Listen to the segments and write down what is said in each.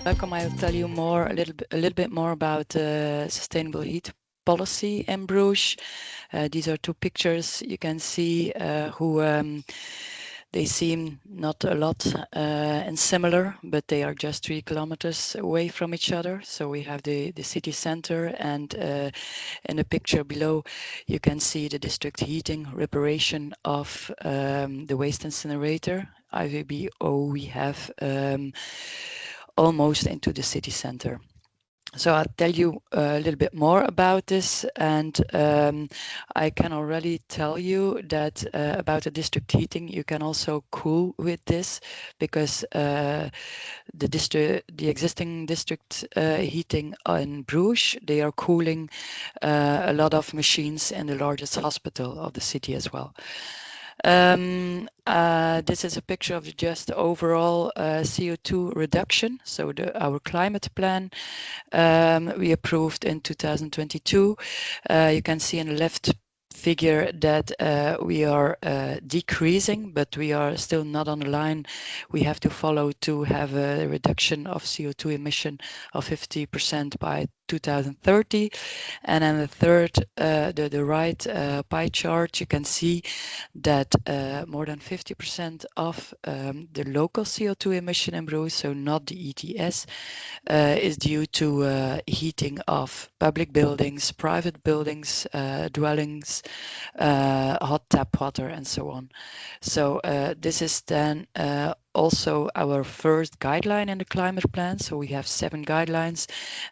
Welcome. I'll tell you a little bit more about sustainable heat policy in Bruges. These are two pictures you can see who they seem not a lot and similar, but they are just 3 kilometers away from each other. So we have the city center, and in the picture below you can see the district heating reparation of the waste incinerator, IVBO, we have almost into the city center. So I'll tell you a little bit more about this, and I can already tell you that about the district heating, you can also cool with this, because the existing district heating in Bruges, they are cooling a lot of machines in the largest hospital of the city as well. This is a picture of just overall CO2 reduction. So our climate plan we approved in 2022. You can see in the left figure that we are decreasing, but we are still not on the line we have to follow to have a reduction of CO2 emission of 50% by 2030. And then the third, the right pie chart, you can see that more than 50% of the local CO2 emission in Bruges, so not the ETS, is due to heating of public buildings, private buildings, dwellings, hot tap water, and so on. So this is then also our first guideline in the climate plan. So we have 7 guidelines,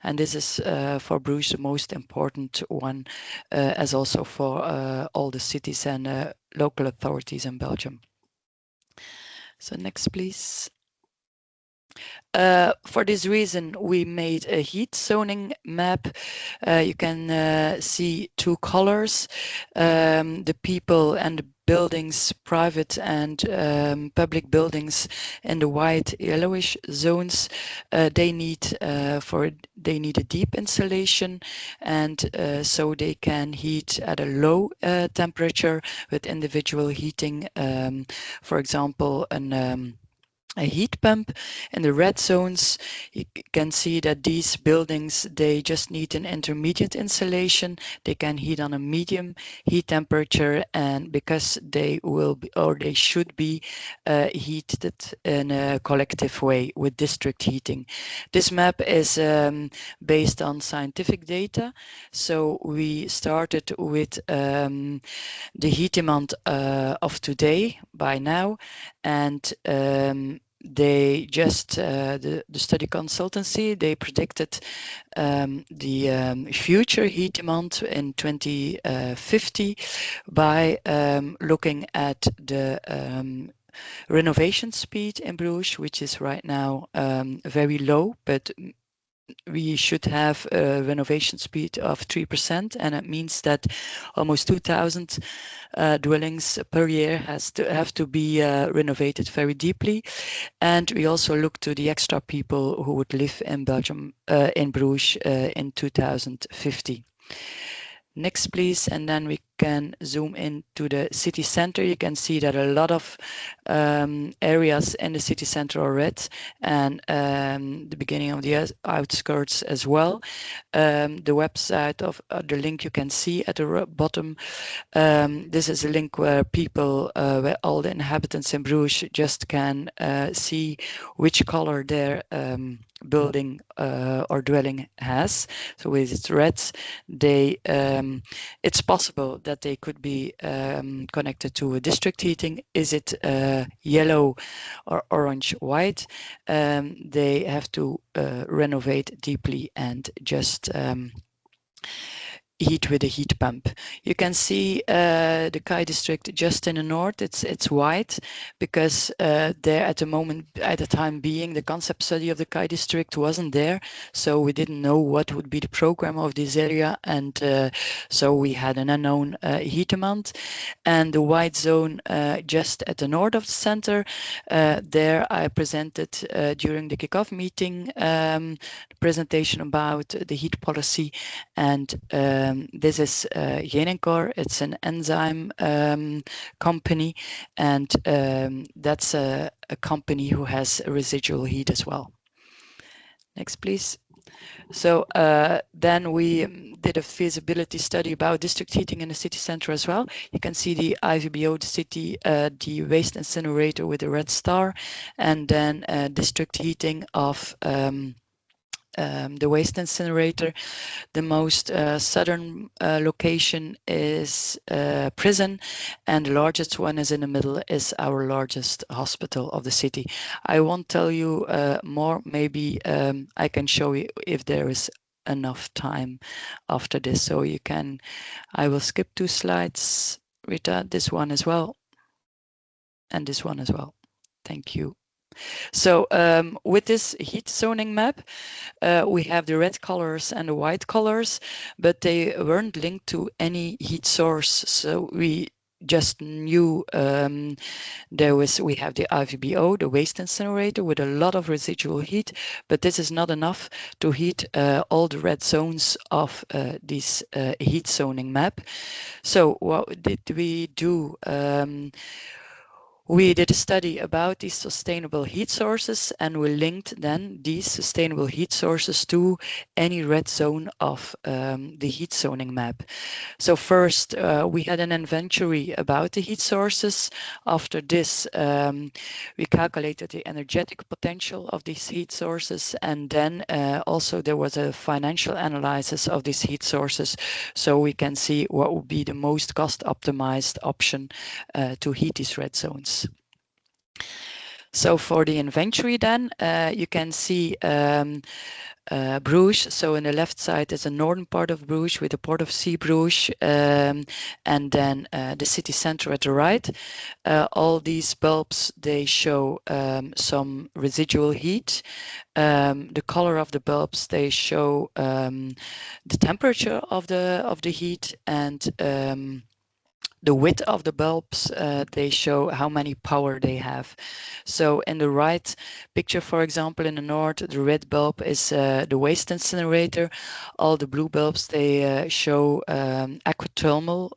and this is for Bruges the most important one, as also for all the cities and local authorities in Belgium. So next, please. For this reason, we made a heat zoning map. You can see 2 colors. The people and the buildings, private and public buildings, in the white yellowish zones, they need a deep insulation, and so they can heat at a low temperature with individual heating. For example, a heat pump. In the red zones, you can see that these buildings, they just need an intermediate insulation. They can heat on a medium heat temperature, and because they will be, or they should be, heated in a collective way with district heating. This map is based on scientific data. So we started with the heat demand of today by now, and they just the study consultancy, they predicted the future heat demand in 2050 by looking at the renovation speed in Bruges, which is right now very low, but we should have a renovation speed of 3%, and it means that almost 2,000 dwellings per year have to be renovated very deeply. And we also look to the extra people who would live in Belgium, in Bruges, in 2050. Next, please, and then we can zoom into the city center. You can see that a lot of areas in the city center are red, and the beginning of the outskirts as well. The website of the link you can see at the bottom. This is a link where people, where all the inhabitants in Bruges just can see which color their building or dwelling has. So with its reds, they it's possible that they could be connected to a district heating. Is it yellow or orange white? They have to renovate deeply and just heat with a heat pump. You can see the Kai district just in the north. It's white because there at the time being, the concept study of the Kai district wasn't there, so we didn't know what would be the program of this area, and so we had an unknown heat amount. And the white zone just at the north of the center, there I presented during the kickoff meeting the presentation about the heat policy, and this is Genencor. It's an enzyme company, and that's a company who has residual heat as well. Next, please. So then we did a feasibility study about district heating in the city center as well. You can see the IVBO, the city, the waste incinerator with the red star, and then district heating of the waste incinerator. The most southern location is prison, and the largest one is in the middle, is our largest hospital of the city. I won't tell you more. Maybe I can show you if there is enough time after this. So you can, I will skip 2 slides, Rita, this one as well, and this one as well. Thank you. So with this heat zoning map, we have the red colors and the white colors, but they weren't linked to any heat source. So we just knew we have the IVBO, the waste incinerator, with a lot of residual heat, but this is not enough to heat all the red zones of this heat zoning map. So what did we do? We did a study about these sustainable heat sources, and we linked then these sustainable heat sources to any red zone of the heat zoning map. So first, we had an inventory about the heat sources. After this, we calculated the energetic potential of these heat sources, and then also there was a financial analysis of these heat sources, so we can see what would be the most cost-optimized option to heat these red zones. So for the inventory then, you can see Bruges. So in the left side is the northern part of Bruges with the port of Bruges, and then the city center at the right. All these bulbs, they show some residual heat. The color of the bulbs, they show the temperature of the heat, and the width of the bulbs, they show how many power they have. So in the right picture, for example, in the north, the red bulb is the waste incinerator. All the blue bulbs, they show aquathermal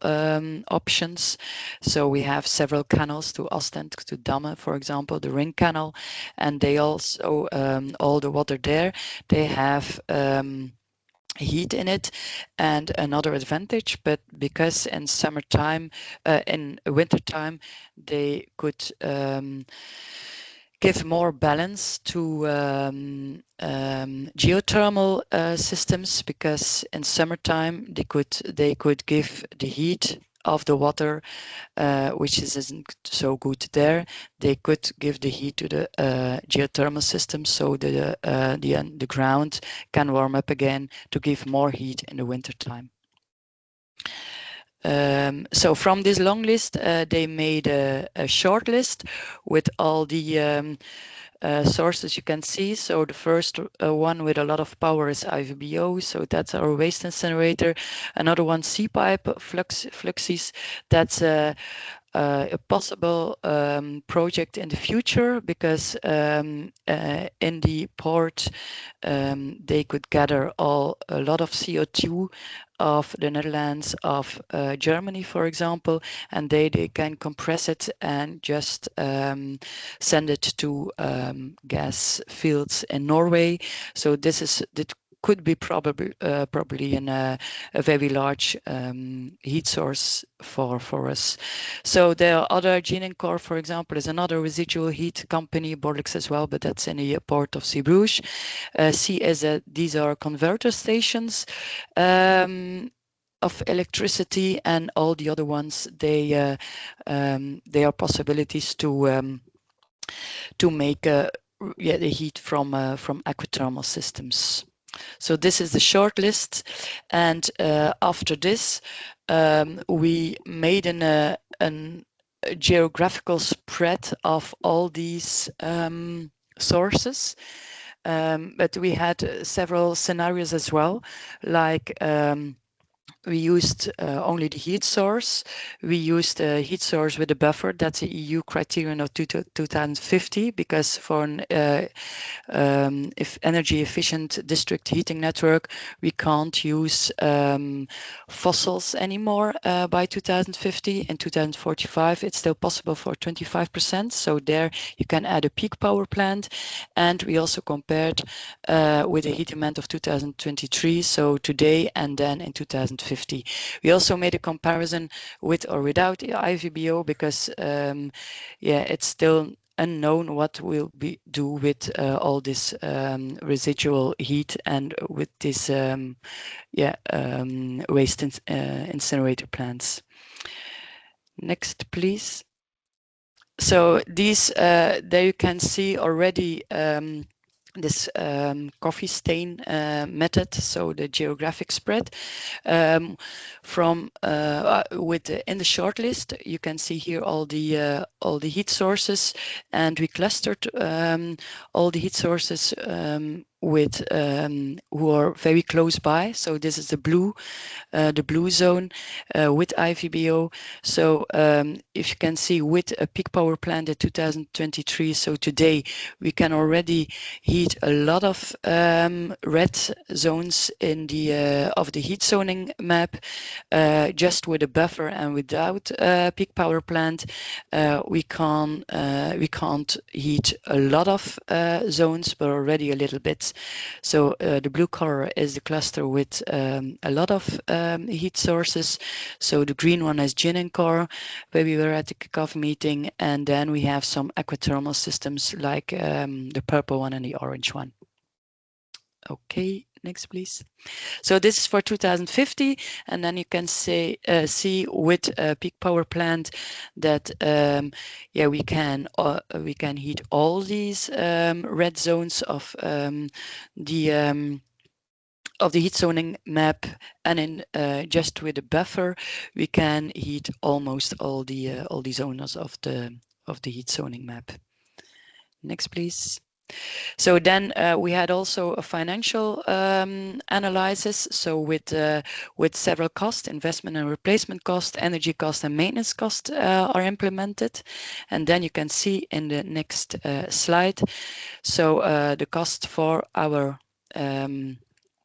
options. So we have several canals to Ostend, to Damme, for example, the Ring Canal, and they also, all the water there, they have heat in it. And another advantage, but because in summertime, in wintertime, they could give more balance to geothermal systems, because in summertime they could give the heat of the water, which isn't so good there. They could give the heat to the geothermal system, so the ground can warm up again to give more heat in the wintertime. So from this long list, they made a short list with all the sources you can see. So the first one with a lot of power is IVBO, so that's our waste incinerator. Another one, C-pipe fluxes, that's a possible project in the future, because in the port they could gather a lot of CO2 of the Netherlands, of Germany, for example, and they can compress it and just send it to gas fields in Norway. So that could be probably a very large heat source for us. So there are other Genencor, for example, is another residual heat company, Borlix as well, but that's in the port of Bruges. These are converter stations of electricity, and all the other ones, they are possibilities to make the heat from aquathermal systems. So this is the short list, and after this, we made a geographical spread of all these sources. But we had several scenarios as well, like we used only the heat source. We used a heat source with a buffer. That's the EU criterion of 2050, because for an if energy efficient district heating network, we can't use fossils anymore by 2050. In 2045, it's still possible for 25%. So there you can add a peak power plant. And we also compared with the heat demand of 2023, so today and then in 2050. We also made a comparison with or without the IVBO, because it's still unknown what we'll do with all this residual heat and with this waste incinerator plants. Next, please. So these there you can see already this coffee stain method, so the geographic spread from in the short list. You can see here all the heat sources, and we clustered all the heat sources with who are very close by. So this is the blue zone with IVBO. So if you can see with a peak power plant at 2023, so today we can already heat a lot of red zones in the of the heat zoning map. Just with a buffer and without a peak power plant, we can't heat a lot of zones, but already a little bit. So the blue color is the cluster with a lot of heat sources. So the green one is gin and core, where we were at the kickoff meeting, and then we have some aquathermal systems like the purple one and the orange one. Okay, next please. So this is for 2050, and then you can see with a peak power plant that we can heat all these red zones of the heat zoning map, and in just with a buffer we can heat almost all the zones of the heat zoning map. Next please. So then we had also a financial analysis. So with several costs, investment and replacement cost, energy cost, and maintenance cost are implemented. And then you can see in the next slide. So the cost for our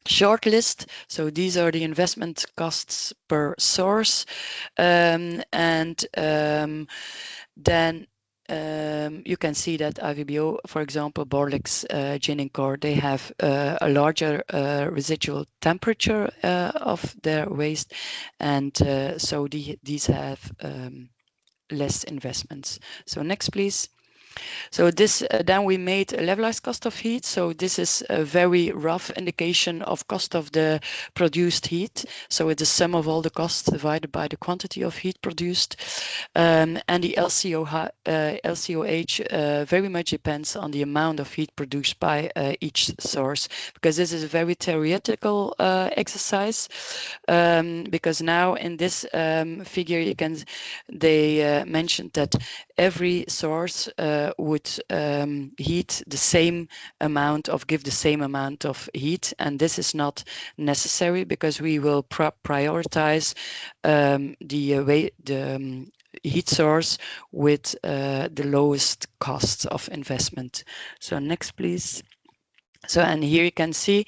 short list. So these are the investment costs per source, and then you can see that IVBO, for example, Borlex, gin and core, they have a larger residual temperature of their waste, and so these have less investments. So next, please. So this then we made a levelized cost of heat. So this is a very rough indication of cost of the produced heat. So it's the sum of all the costs divided by the quantity of heat produced. And the LCOH very much depends on the amount of heat produced by each source, because this is a very theoretical exercise. Because now in this figure they mentioned that every source would heat the same amount give the same amount of heat, and this is not necessary, because we will prioritize the heat source with the lowest costs of investment. So next, please. So, and here you can see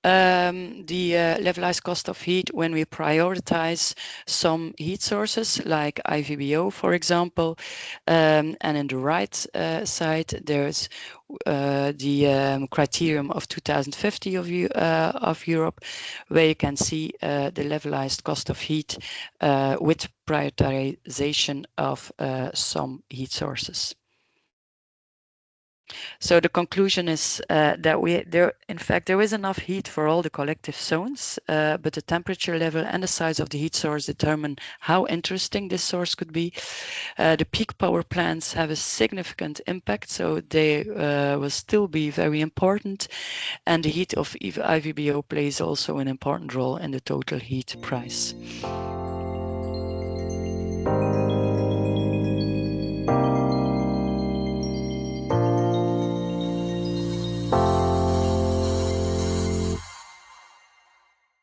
the levelized cost of heat when we prioritize some heat sources like IVBO, for example. And in the right side, there's the criterion of 2050 of Europe, where you can see the levelized cost of heat with prioritization of some heat sources. So the conclusion is that in fact, there is enough heat for all the collective zones, but the temperature level and the size of the heat source determine how interesting this source could be. The peak power plants have a significant impact, so they will still be very important. And the heat of IVBO plays also an important role in the total heat price.